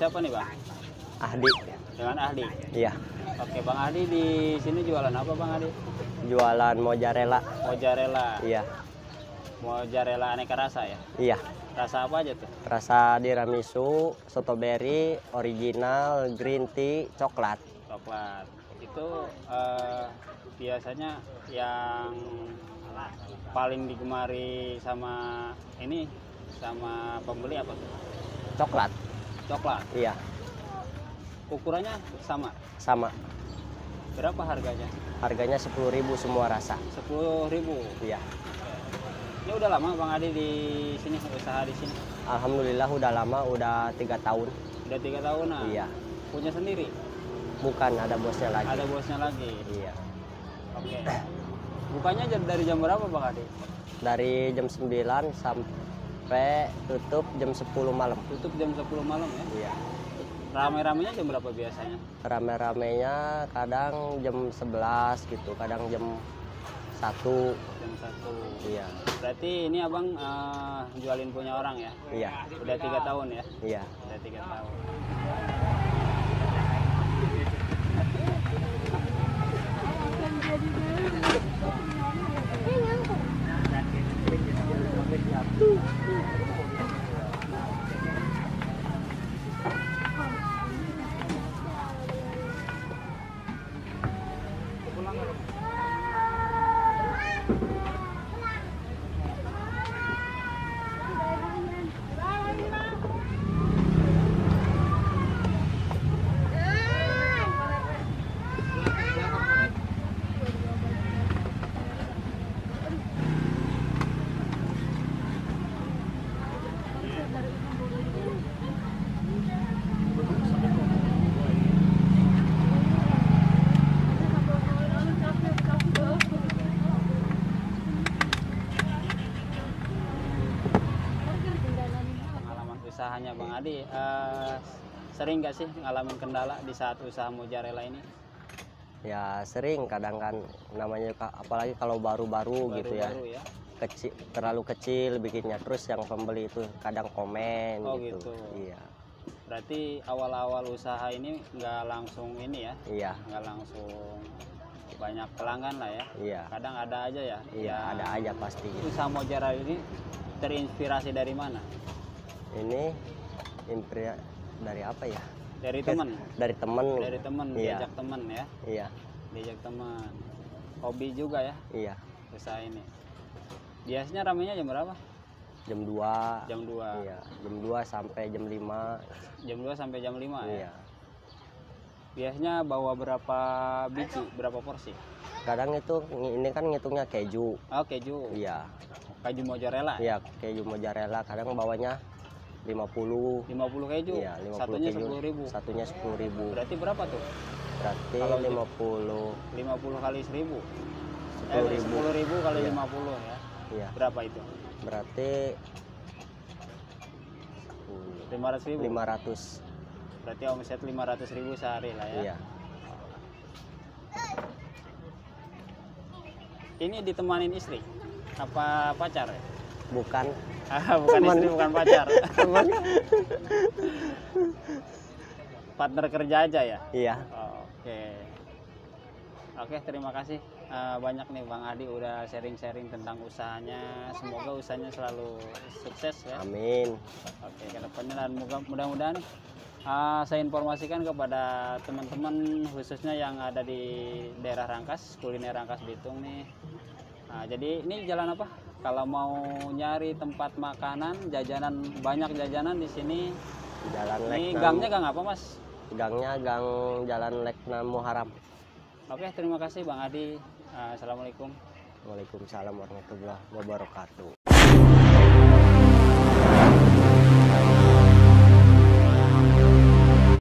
siapa nih Bang? Ahdi. Dengan Ahdi. Iya. Oke, Bang Ahdi di sini jualan apa Bang Ahdi? Jualan mozzarella. Mozzarella. Iya. Mozzarella aneka rasa ya? Iya. Rasa apa aja tuh? Rasa tiramisu, strawberry, original, green tea, coklat. Coklat. Itu biasanya yang paling digemari sama ini sama pembeli apa tuh? Coklat. Coklat. Iya. Ukurannya sama. Sama. Berapa harganya? Harganya 10.000 semua rasa. 10.000. Iya. Ini udah lama Bang Adi di sini usaha di sini? Alhamdulillah udah lama, udah 3 tahun. Udah 3 tahunan. Iya. Punya sendiri? Bukan, ada bosnya lagi. Ada bosnya lagi. Iya. Oke. Bukanya dari jam berapa Bang Adi? Dari jam 9 sampai tutup jam 10 malam. Tutup jam 10 malam ya? Iya. Rame-ramenya jam berapa biasanya? Rame-ramenya kadang jam 11 gitu, kadang jam 1. Jam 1. Iya. Berarti ini abang jualin punya orang ya? Iya. Udah 3 tahun ya? Iya. Udah 3 tahun. Usahanya Bang Adi sering nggak sih ngalamin kendala di saat usaha mozzarella ini? Ya sering, kadang kan namanya apalagi kalau baru-baru gitu ya. Baru-baru ya? Kecil, terlalu kecil bikinnya, terus yang pembeli itu kadang komen Oh gitu. gitu. Iya. Berarti awal-awal usaha ini nggak langsung ini ya? Iya. Nggak langsung banyak pelanggan lah ya? Iya. Kadang ada aja ya? Iya, ada aja pasti gitu. Usaha mozzarella ini terinspirasi dari mana? Ini dari apa ya? Dari teman? Dari temen. Dari teman, Iya. diajak teman ya? Iya. Diajak teman. Hobi juga ya Iya. usaha ini. Biasanya ramenya jam berapa? Jam 2. Jam 2. Iya, jam 2 sampai jam 5. Jam 2 sampai jam 5 ya? Iya. Biasanya bawa berapa biji, berapa porsi? Kadang itu ini kan ngitungnya keju. Oh, keju. Iya. Keju mozzarella? Iya, keju mozzarella. Kadang bawanya 50. 50 keju? Iya, 50 Satunya keju. 10.000? Satunya 10.000. Berarti berapa tuh? Berarti Kalau 50. 50 kali 1.000? 10.000. 10.000 kali Iya. 50 ya? Iya. Berapa itu? Berarti 500.000? 500. Berarti omset 500.000 sehari lah ya? Iya. Ini ditemanin istri? Apa pacar ya? Bukan. Bukan Teman. istri, bukan pacar. Teman. Partner kerja aja ya? Iya. Oke. Oke, terima kasih banyak nih Bang Adi udah sharing-sharing tentang usahanya. Semoga usahanya selalu sukses ya. Amin. Oke, ke depannya dan mudah-mudahan saya informasikan kepada teman-teman khususnya yang ada di daerah Rangkas, kuliner Rangkas Bitung nih. Nah, jadi ini jalan apa? Kalau mau nyari tempat makanan, jajanan, banyak jajanan di sini. Jalan Ini Lekna. gangnya gang apa, Mas? Gangnya gang Jalan Lekna Muharam. Oke, terima kasih Bang Adi. Assalamualaikum. Waalaikumsalam warahmatullahi wabarakatuh.